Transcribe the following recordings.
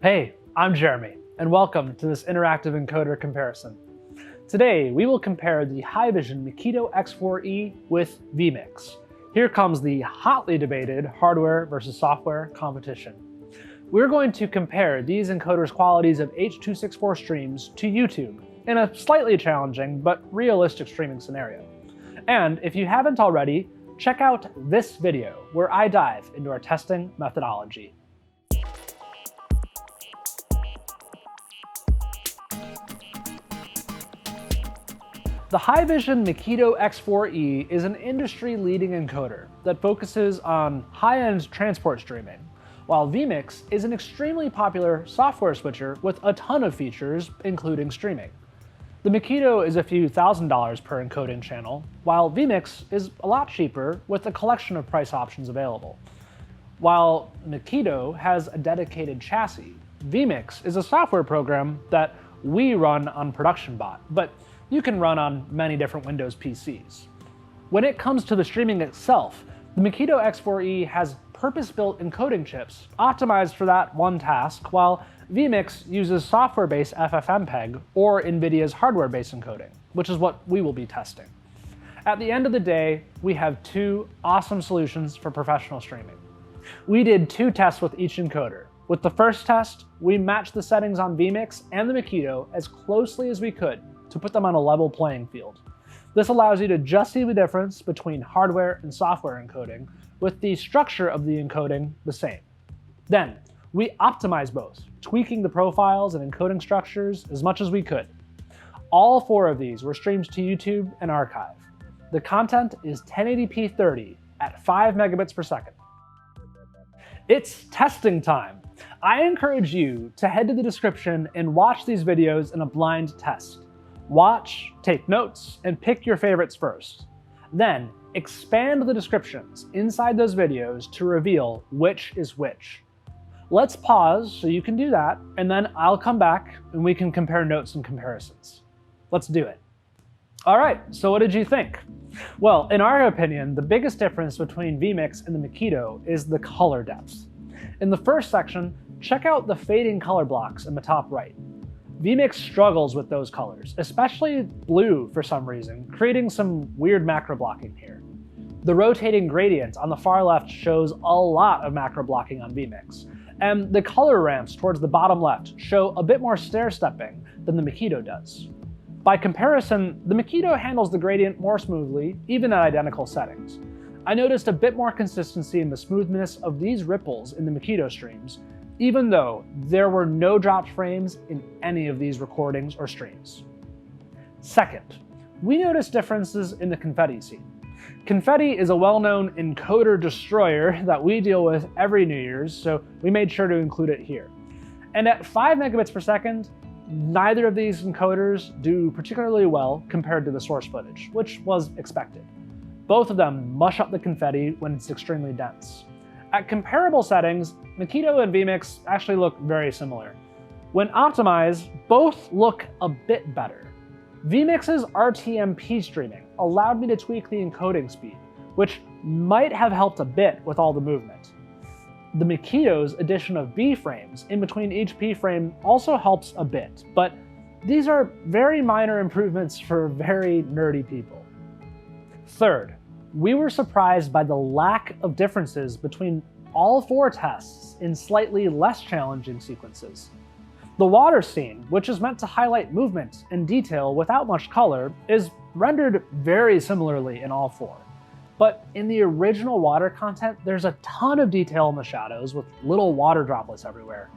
Hey, I'm Jeremy, and welcome to this interactive encoder comparison. Today, we will compare the Haivision Makito X4D with vMix. Here comes the hotly debated hardware versus software competition. We're going to compare these encoders' qualities of H.264 streams to YouTube in a slightly challenging but realistic streaming scenario. And if you haven't already, check out this video where I dive into our testing methodology. The Haivision Makito X4D is an industry-leading encoder that focuses on high-end transport streaming, while vMix is an extremely popular software switcher with a ton of features, including streaming. The Makito is a few $1,000s per encoding channel, while vMix is a lot cheaper with a collection of price options available. While Makito has a dedicated chassis, vMix is a software program that we run on Production Bot, but you can run on many different Windows PCs. When it comes to the streaming itself, the Makito X4D has purpose-built encoding chips optimized for that one task, while vMix uses software-based FFmpeg or NVIDIA's hardware-based encoding, which is what we will be testing. At the end of the day, we have two awesome solutions for professional streaming. We did two tests with each encoder. With the first test, we matched the settings on vMix and the Makito as closely as we could to put them on a level playing field. This allows you to just see the difference between hardware and software encoding, with the structure of the encoding the same. Then, we optimized both, tweaking the profiles and encoding structures as much as we could. All four of these were streamed to YouTube and archive. The content is 1080p 30 at 5 megabits per second. It's testing time. I encourage you to head to the description and watch these videos in a blind test. Watch, take notes, and pick your favorites first. Then, expand the descriptions inside those videos to reveal which is which. Let's pause so you can do that, and then I'll come back and we can compare notes and comparisons. Let's do it. All right, so what did you think? Well, in our opinion, the biggest difference between vMix and the Makito is the color depth. In the first section, check out the fading color blocks in the top right. vMix struggles with those colors, especially blue for some reason, creating some weird macro blocking here. The rotating gradient on the far left shows a lot of macro blocking on vMix, and the color ramps towards the bottom left show a bit more stair-stepping than the Makito does. By comparison, the Makito handles the gradient more smoothly, even at identical settings. I noticed a bit more consistency in the smoothness of these ripples in the Makito streams, even though there were no dropped frames in any of these recordings or streams. Second, we noticed differences in the confetti scene. Confetti is a well-known encoder destroyer that we deal with every New Year's, so we made sure to include it here. And at 5 megabits per second, neither of these encoders do particularly well compared to the source footage, which was expected. Both of them mush up the confetti when it's extremely dense. At comparable settings, Makito and vMix actually look very similar. When optimized, both look a bit better. vMix's RTMP streaming allowed me to tweak the encoding speed, which might have helped a bit with all the movement. The Makito's addition of B frames in between each P frame also helps a bit, but these are very minor improvements for very nerdy people. Third, we were surprised by the lack of differences between all four tests in slightly less challenging sequences. The water scene, which is meant to highlight movement and detail without much color, is rendered very similarly in all four. But in the original water content, there's a ton of detail in the shadows with little water droplets everywhere.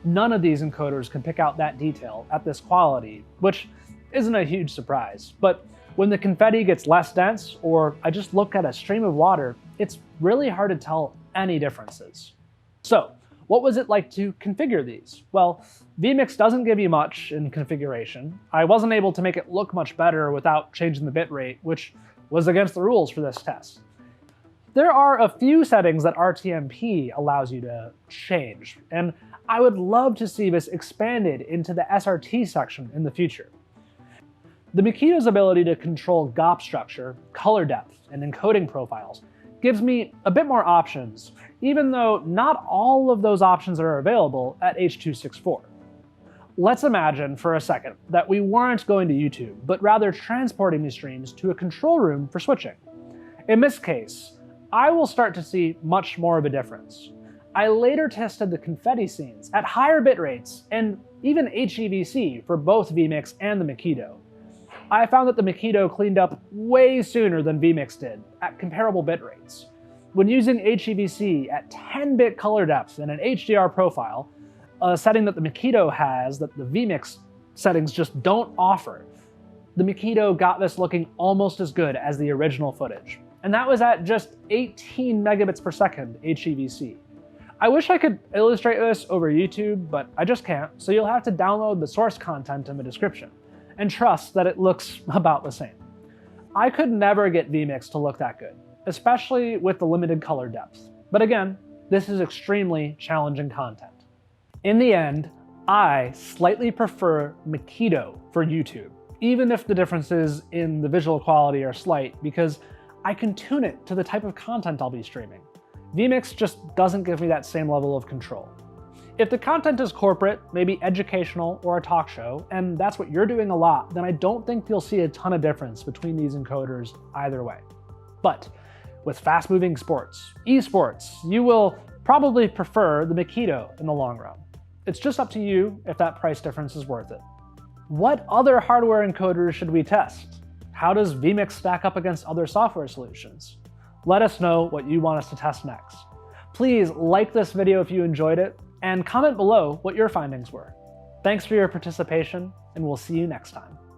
None of these encoders can pick out that detail at this quality, which isn't a huge surprise. But when the confetti gets less dense, or I just look at a stream of water, it's really hard to tell any differences. So, what was it like to configure these? Well, vMix doesn't give you much in configuration. I wasn't able to make it look much better without changing the bitrate, which was against the rules for this test. There are a few settings that RTMP allows you to change, and I would love to see this expanded into the SRT section in the future. The Makito's ability to control GOP structure, color depth, and encoding profiles gives me a bit more options, even though not all of those options are available at H.264. Let's imagine for a second that we weren't going to YouTube, but rather transporting these streams to a control room for switching. In this case, I will start to see much more of a difference. I later tested the confetti scenes at higher bit rates and even HEVC for both vMix and the Makito. I found that the Makito cleaned up way sooner than vMix did at comparable bit rates. When using HEVC at 10-bit color depth in an HDR profile, a setting that the Makito has that the vMix settings just don't offer, the Makito got this looking almost as good as the original footage. And that was at just 18 megabits per second HEVC. I wish I could illustrate this over YouTube, but I just can't, so you'll have to download the source content in the description, and trust that it looks about the same. I could never get vMix to look that good, especially with the limited color depth. But again, this is extremely challenging content. In the end, I slightly prefer Makito for YouTube, even if the differences in the visual quality are slight, because I can tune it to the type of content I'll be streaming. vMix just doesn't give me that same level of control. If the content is corporate, maybe educational or a talk show, and that's what you're doing a lot, then I don't think you'll see a ton of difference between these encoders either way. But with fast-moving sports, esports, you will probably prefer the Makito in the long run. It's just up to you if that price difference is worth it. What other hardware encoders should we test? How does vMix stack up against other software solutions? Let us know what you want us to test next. Please like this video if you enjoyed it, and comment below what your findings were. Thanks for your participation, and we'll see you next time.